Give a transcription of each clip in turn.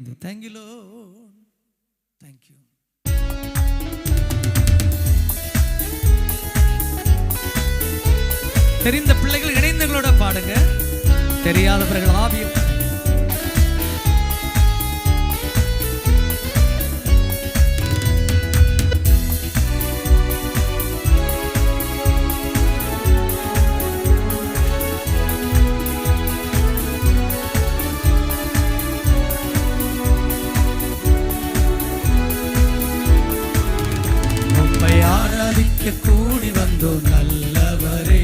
Thank you, Lord. Thank you. தெரிந்த பிள்ளைகள் இணைந்தங்களோட பாடுங்க. தெரியாதவர்கள் ஆவியில் கூடி வந்தோம் நல்லவரே,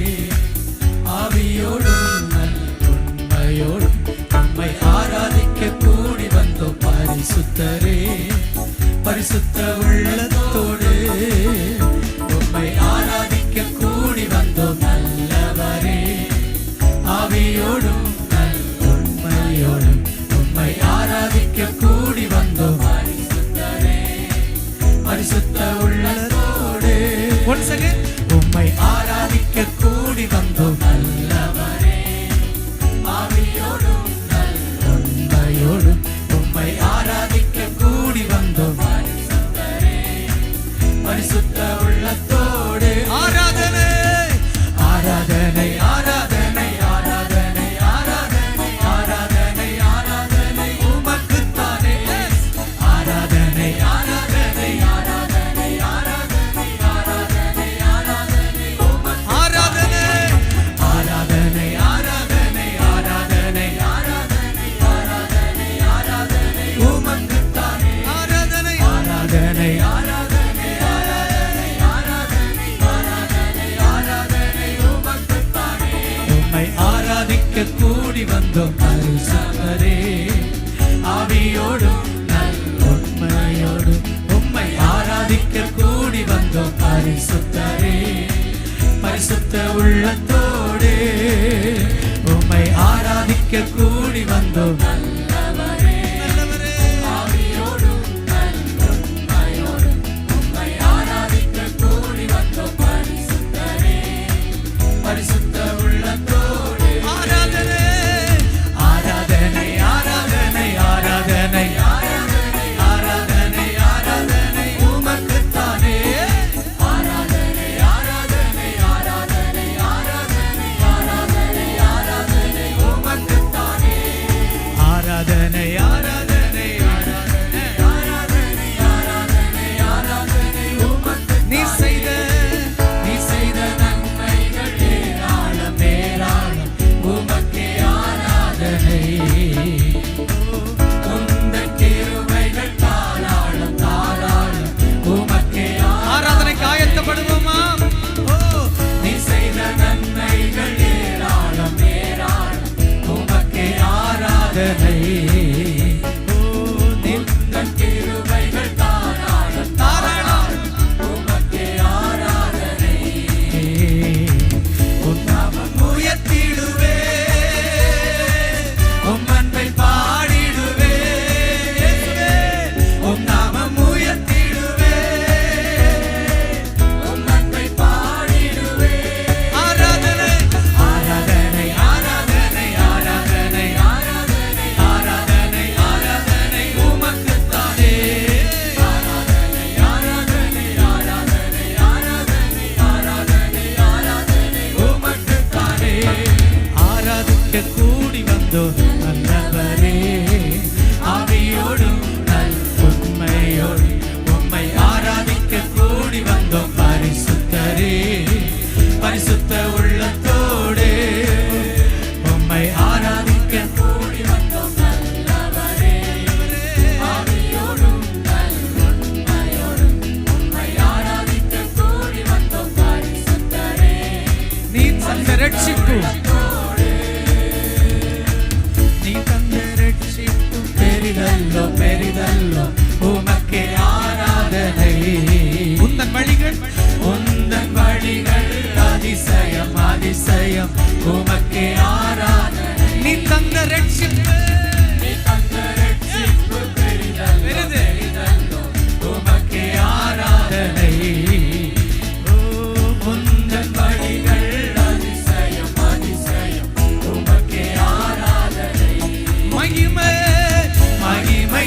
ஆவியோடும் உண்மையோடும் நம்மை ஆராதிக்க கூடி வந்தோம் பரிசுத்தரே, பரிசுத்த உள்ளத்தோடு உம்மை ஆராதிக்க கூடி வந்தோம் நல்லவரே, ஆவியோடும் உண்மையோடும் உம்மை ஆராதிக்க கூடி வந்தோம் பரிசுத்தரே, பரிசுத்த உள்ளத்தோடு once again உம்மை ஆராதிக்க கூடி வந்தோம் நல்லவரே, ஆவியோடும் உண்மையோடும் உம்மை ஆராதிக்க கூடி வந்தோம் பரிசுத்தரே, பரிசுத்த உள்ளத்தோடு ஆராதனை ஆராதனை ஆராதனை ஆராதனை ஆராதனை ஆராதனை ஆராதனை உமக்குத்தானே, ஆராதனை ஆராதனை ஆராதனை கூடி வந்தோம் பரிசுத்தரே, ஆவியோடும் உண்மையோடும் உம்மை ஆராதிக்க கூடி வந்தோம் பரிசுத்தரே, பரிசுத்த உள்ளத்தோடு உம்மை ஆராதிக்க கூடி வந்தோம் நல்லவரே, ஆவியோடும் உண்மையோடும் உம்மை ஆராதிக்க கூடி வந்தோம் பரிசுத்தரே, பரிசுத்த உள்ளத்தோடு கூடி வந்தோம் நல்லவரே, ஆவியோடும் உண்மையோடும் உம்மை ஆராதிக்க கூடி வந்தோம் பரிசுத்தரே, பரிசுத்த உள்ளத்தோடு உம்மை ஆராதிக்க கூடி வந்தோம் நல்லவரே, ஆவியோடும் உண்மையோடும் உம்மை ஆராதிக்க கூடி வந்தோம் பரிசுத்தரே, நீ தந்த ரட்சிப்பு பெரிதல்லோ பெரிதல்லோ உமக்கே ஆராதனை, உந்தன் வழிகள் அதிசயம் அதிசயம் உமக்கே ஆராதனை, நீ தந்த ரட்சிப்பு பெரிதல்லோ உமக்கே ஆராதனை, உந்தன் வழிகள் அதிசயம் அதிசயம் உமக்கே ஆராதனை, மகிமை மகிமை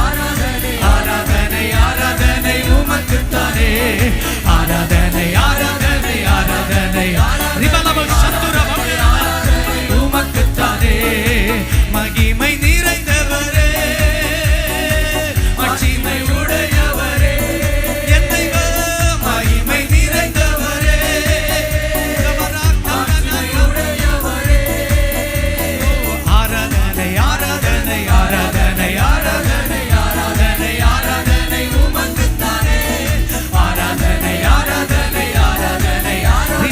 ஆராதனை ஆராதனை ஆராதனை ஆராதனை உமக்குத்தானே ஆராதனை ஆராதனை ஆராதனை ரிபலபல் சத்துரபம் உமக்குத்தானே மகிமை நிறைந்தவரே மகிமை உடையவரே என் தெய்வம் மகிமை நிறைந்தவரே உடையவரே ஆராதனை ஆராதனை ஆராதனை ஆராதனை ஆராதனை ஆராதனை உமக்குத்தானே ஆராதனை ஆராதனை ஆராதனை ஆராதனை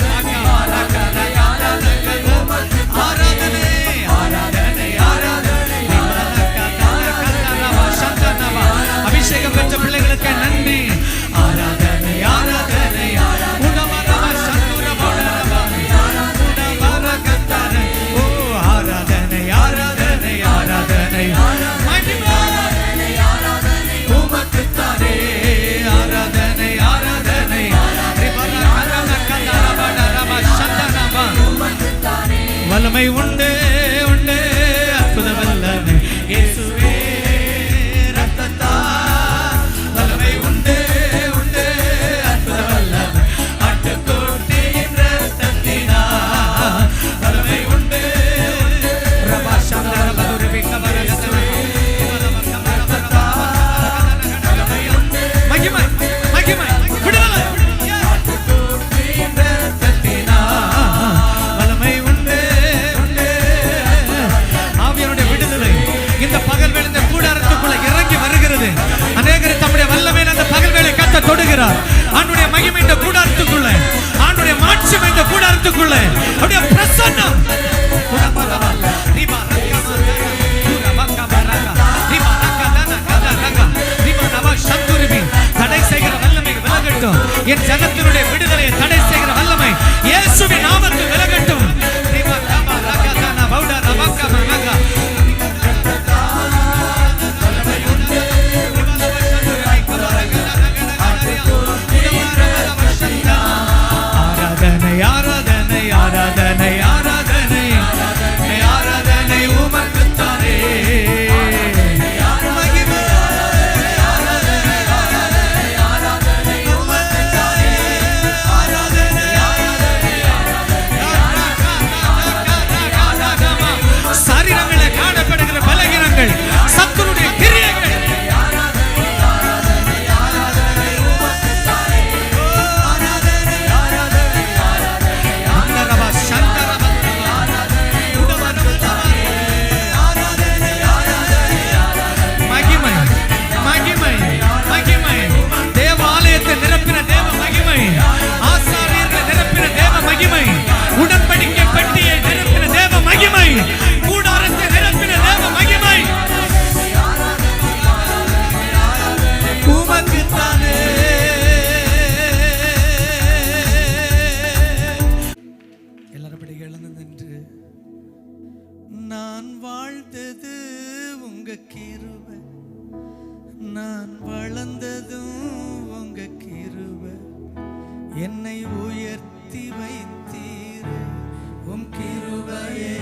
அபிஷேகம் பெற்ற பிள்ளைகளுக்கு நன்றி ஆராதனை ஆராதனை ஆராதனை ஆராதனை ஆராதனை உமக்குத்தானே ஆராதனை ஆராதனை வல்லமை உண்டு உண்டு அற்புத வல்லமை இயேசுவே ரத்தத்தா வல்லமை உண்டு உண்டு அற்புத வல்லமை ஆட்டுக்குட்டியின் ரத்தத்தினா வல்லமை உண்டு மகிமை மகிமை விடுதலை ஆட்டுக்குட்டியின் ரத்தத்தினா வல்லமை உண்டு உண்டு ஆவியானுடைய விடுதலை இந்த பகல் வேளை இந்த கூடாரத்துக்குள்ள இறங்கி வருகிறது. அநேகர் தம்முடைய வல்லமையில அந்த பகல் வேளை கத்த தொடுகிறார். ஆண்டுடைய மகிமை இந்த கூடாரத்துக்குள்ள, ஆண்டுடைய மாட்சிமை இந்த கூடாரத்துக்குள்ள, அவருடைய பிரசன்னம் தடை செய்கிற வல்லமை விலகட்டும். என் ஜனத்தினுடைய விடுதலையை தடை செய்கிற வல்லமை இயேசுவின் நாமத்தில் விலகட்டும். ஆராதனை ஆராதனை ஆராதனை ஆராதனை ஆராதனை உமக்குத்தானே சரீரங்களில் காணப்படுகிற பலகீனங்கள் சத்துருடைய கிரியைகள் மகிமை மகிமை மகிமை தேவாலயத்தை நிரப்பின தேவ மகிமை, ஆசாரியர்களை நிரப்பின தேவ மகிமை, உடன்படிக்கை பெட்டியை நிரப்பின தேவ மகிமை, கூடாரத்தை நிரப்பின தேவ மகிமை உமக்குத்தானே. எல்லாரும் படி எழுந்து நின்று நான் வாழ்ந்தது உங்க கிருபை, நான் வளர்ந்ததும் உங்க கிருபை, என்னை உயர்த்தி வைத்தீர் உம் கிருபையே.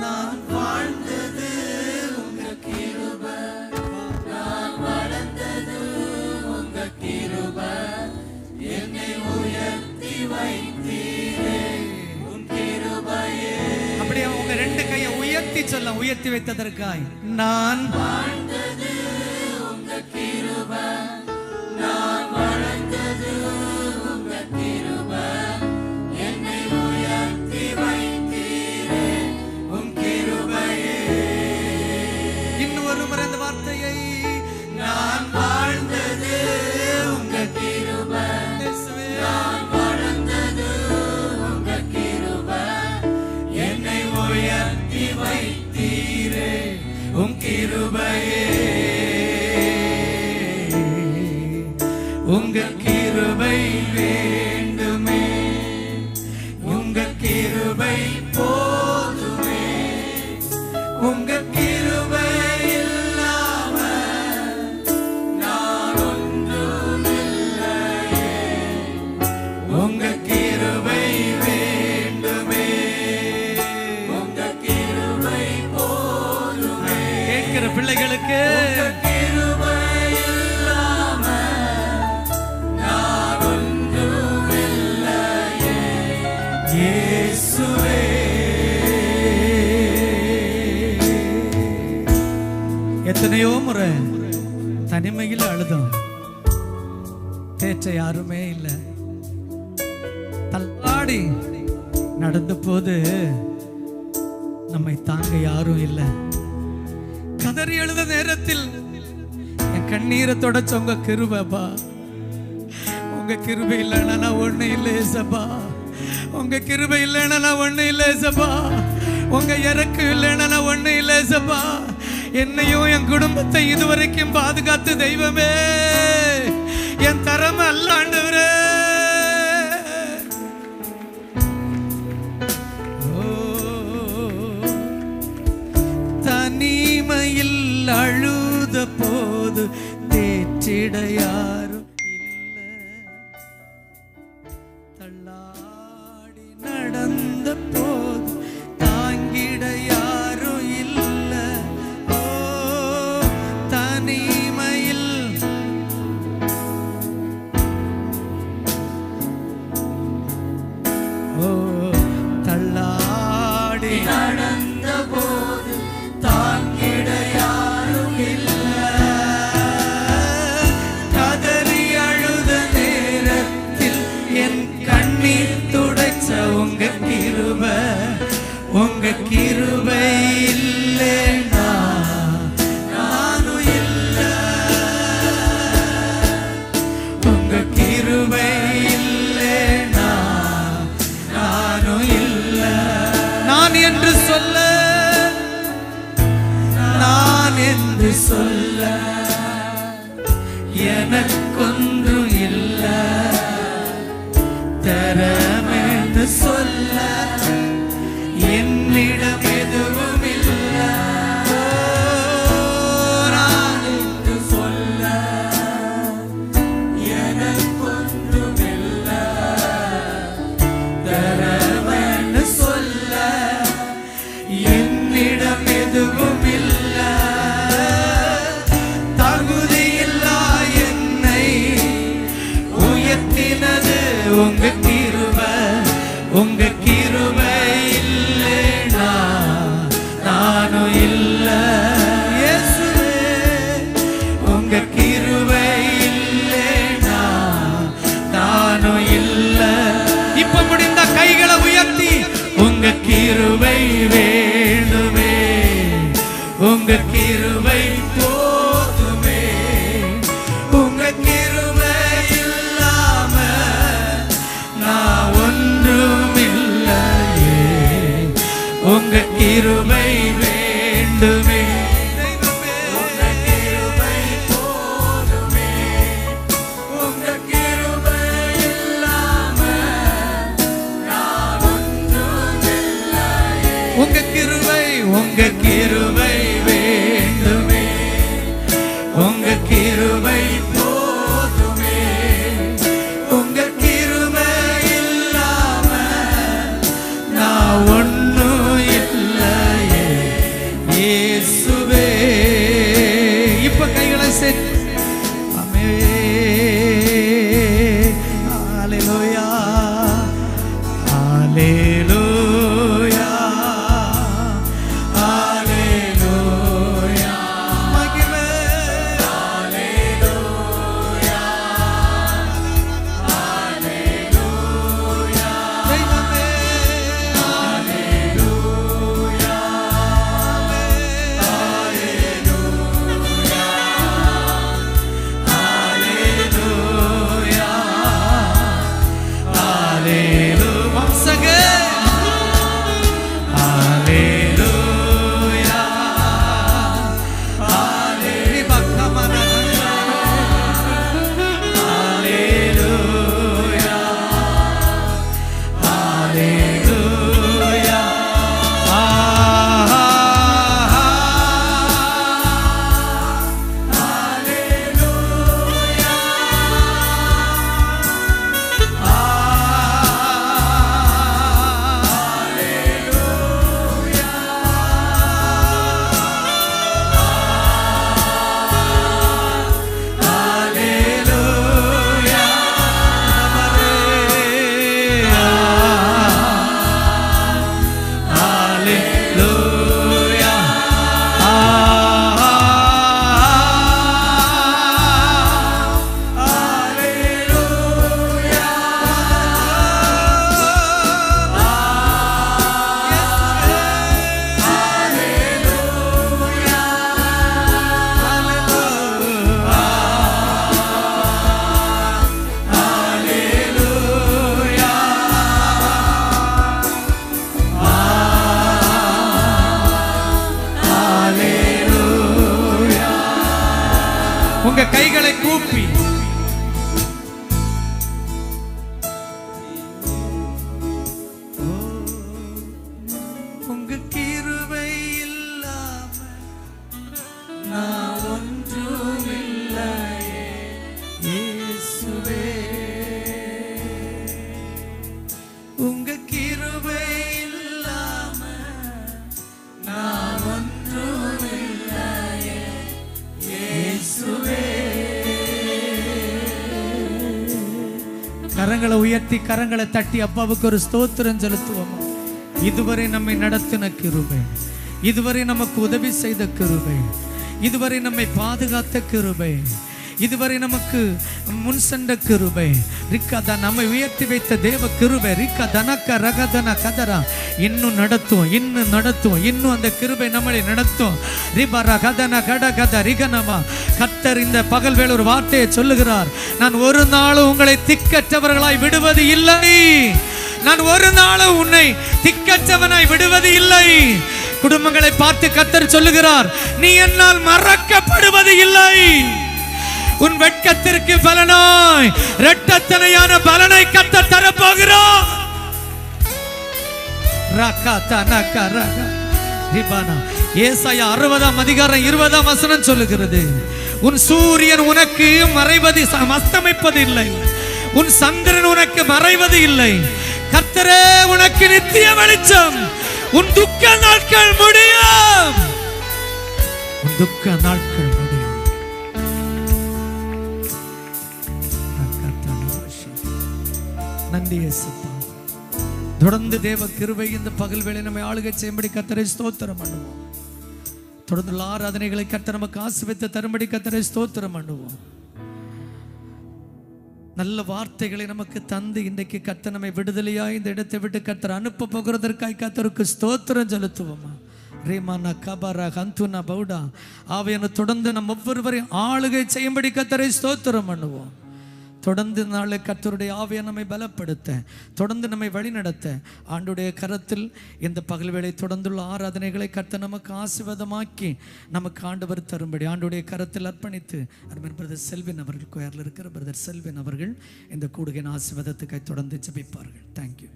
நான் வாழ்ந்தது உங்க கிருபை, நான் வளர்ந்தது உங்க கிருபை, என்னை உயர்த்தி வைத்தீரே உம் கிருபையே. அப்படியே உங்க ரெண்டு கையை உயர்த்தி சொல்ல, உயர்த்தி வைத்ததற்காய் நான் வாழ்ந்தது உங்க கிருபை, நான் வளர்ந்தது உங்க கிருபை, என்னை உயர்த்தி வைத்தீரே உம் கிருபையே. இன்னொரு முறை இந்த வார்த்தையை நான் வாழ்ந்தது உங்க கிருபை, நான் வளர்ந்தது உங்க கிருபை, என்னை உயர்த்தி வைத்தீரே உம் கிருபையே. உங்க கிருபை வேண்டுமே, உங்க கிருபை போதுமே, உங்க கிருபை இல்லாம நான் ஒன்றும் இல்லையே. உங்க கிருபை வேண்டுமே, உங்க கிருபை போதுமே, ஜெபிக்கிற பிள்ளைகளுக்கு எத்தனையோ முறை தனிமையில் அழுதோம், தேற்ற யாருமே இல்லை. தள்ளாடி நடந்த போது நம்மை தாங்க யாரும் இல்லை. கதறி எழுத நேரத்தில் என் கண்ணீரை தொடச்ச உங்க கிருபைப்பா. உங்க கிருபை இல்லைன்னா நான் ஒண்ணு இல்லை ஏசப்பா. உங்க கிருபை இல்லைன்னா நான் ஒண்ணு இல்லை ஏசப்பா. உங்க இறக்கம் இல்லைன்னா நான் ஒண்ணு இல்லை ஏசப்பா. என்னையும் என் குடும்பத்தை இதுவரைக்கும் பாதுகாத்து தெய்வமே, என் தரம அல்ல ஆண்டவரே. தனிமையில் அழுத போது தேற்றிட யாரும் இல்லை. தள்ளாடி நடந்த போது தாங்கிட யாரும் இல்லை. ஓ தனிமையில் ஓ தள்ளாடி நடந்த போது தாங்கிட யாரும் இல்லை. கதறி அழுத நேரத்தில் என் கண்ணீர் துடைச்ச உங்க கிருபை. உங்க கிருபை இல்லைனா நானும் இல்லை. உங்க கிருபை இல்லைனா நானும் இல்லை. நான் என்று சொல்ல, நான் என்று சொல்ல எனக்கொன்றும் இல்லை. தரமென்று சொல்ல என்னிடம் எதுவும் இல்லை. நான் என்று சொல்ல எனக்கொன்றும் இல்லை. தரமென்று சொல்ல என்னிடம் எதுவும் இல்லை. தகுதியில்லா என்னை உயர்த்தினது உங்க கிருபை. உங்க கிருபை இல்லைனா நானும் இல்லை இயேசுவே. உங்க கிருபை இல்லைனா நானும் இல்லை. இப்ப முடிந்த கைகளை உயர்த்தி உங்க கிருபை வேண்டுமே. உங்க கிருபை போதுமே. உங்க கிருபை இல்லாம நான் ஒன்றும் இல்லையே. உங்க கிருபை வேண்டுமே. உங்க கிருபை போதுமே. உங்க கிருபை இல்லாம நான் ஒன்றும் இல்லையே. உங்க கிருபை, உங்க கிருபை வேண்டும். உங்க கைகளை கூப்பி உங்க கிருபை இல்லாம நான் ஒன்றுமில்லையே இயேசுவே, உங்க கிருபை இல்லாம நான் ஒன்றுமில்லையே இயேசுவே. கரங்களை உயர்த்தி கரங்களை தட்டி அப்பாவுக்கு ஒரு ஸ்தோத்திரம் செலுத்துவோம். இதுவரை நம்மை நடத்தின கிருபை, இதுவரை நமக்கு உதவி செய்த கிருபை, இதுவரை நம்மை பாதுகாத்த கிருபை, இதுவரை நமக்கு முன் சென்ற கிருபை, ரிக்கா நம்மை உயர்த்தி வைத்த தேவ கிருபை, ரிக்கா தனக்க ரகதன கதரா இன்னும் நடத்தும், இன்னும் நடத்தும், இன்னும் அந்த கிருபை நம்மளை நடத்தும். ரிபரா கதன கட கத ரிகனமா. கர்த்தர் இந்த பகல் வேளை ஒரு வார்த்தையை சொல்லுகிறார். நான் ஒரு நாளும் உங்களை திக்கற்றவர்களாய் விடுவது இல்லை, நான் ஒரு நாளும் உன்னை திக்கற்றவனாய் விடுவது இல்லை. குடும்பங்களை பார்த்து கர்த்தர் சொல்லுகிறார், நீ என்னால் மறக்கப்படுவது இல்லை. உன் வெட்கத்திற்கு பலனாய் இரட்டத்தனையான பலனை கர்த்தர் தரப்போகிறார். ஏசாயா 60:20 சொல்லுகிறது, உன் சூரியன் உனக்கு மறைவது அஸ்தமிப்பது இல்லை, உன் சந்திரன் உனக்கு மறைவது இல்லை. கர்த்தரே உனக்கு நித்திய வெளிச்சம். உன் துக்க நாட்கள் முடியும், உன் துக்க நாட்கள் முடியும். நன்றி இயேசுப்பா. தொடர்ந்து தேவ கிருபை இந்த பகல் வேளை நம்மை ஆளுகை செய்யும்படி கர்த்தரை ஸ்தோத்திரம் பண்ணுவோம். தொடர்ந்து ஆராதனைகளை கர்த்தர் நமக்கு ஆசீர்வதித்து தரும்படி கர்த்தரை ஸ்தோத்திரம் பண்ணுவோம். நல்ல வார்த்தைகளை நமக்கு தந்து இன்றைக்கு கர்த்தர் நம்மை விடுதலையா இந்த இடத்தை விட்டு கர்த்தர் அனுப்ப போகிறதற்காக கர்த்தருக்கு ஸ்தோத்திரம் செலுத்துவோமா. ரேமானா கபரா கந்துனா பவுடா ஆவியான தொடர்ந்து நம் ஒவ்வொருவரையும் ஆளுகை செய்யும்படி கர்த்தரை ஸ்தோத்திரம் பண்ணுவோம். தொடர்ந்து நாளை கர்த்தருடைய ஆவியை நம்மை பலப்படுத்த, தொடர்ந்து நம்மை வழிநடத்த ஆண்டுடைய கரத்தில் இந்த பகல் வேளை தொடர்ந்துள்ள ஆராதனைகளை கர்த்தர் நமக்கு ஆசீர்வாதமாக்கி நமக்கு ஆண்டவர் தரும்படி ஆண்டுடைய கரத்தில் அர்ப்பணித்து அருமையான பிரதர் செல்வின் அவர்கள் கோயிலில் இருக்கிற பிரதர் செல்வின் அவர்கள் இந்த கூடுகையின் ஆசீர்வாதத்துக்காக தொடர்ந்து ஜெபிப்பார்கள். தேங்க்யூ.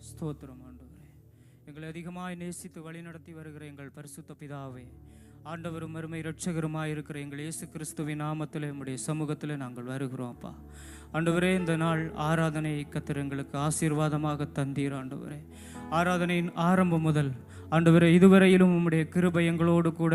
ஸ்தோத்திரம் ஆண்டவரே. எங்களை அதிகமாய் நேசித்து வழிநடத்தி வருகிற எங்கள் பரிசுத்த பிதாவே, ஆண்டவரும் அருமை இரட்சகருமாய் இருக்கிற எங்கள் இயேசு கிறிஸ்துவின் நாமத்தில் நம்முடைய சமூகத்தில் நாங்கள் வருகிறோம் அப்பா. ஆண்டவரே, இந்த நாள் ஆராதனை கர்த்தர் எங்களுக்கு ஆசீர்வாதமாக தந்தீர் ஆண்டவரே. ஆராதனையின் ஆரம்பம் முதல் ஆண்டவரே இதுவரையிலும் உம்முடைய கிருபை எங்களோடு கூட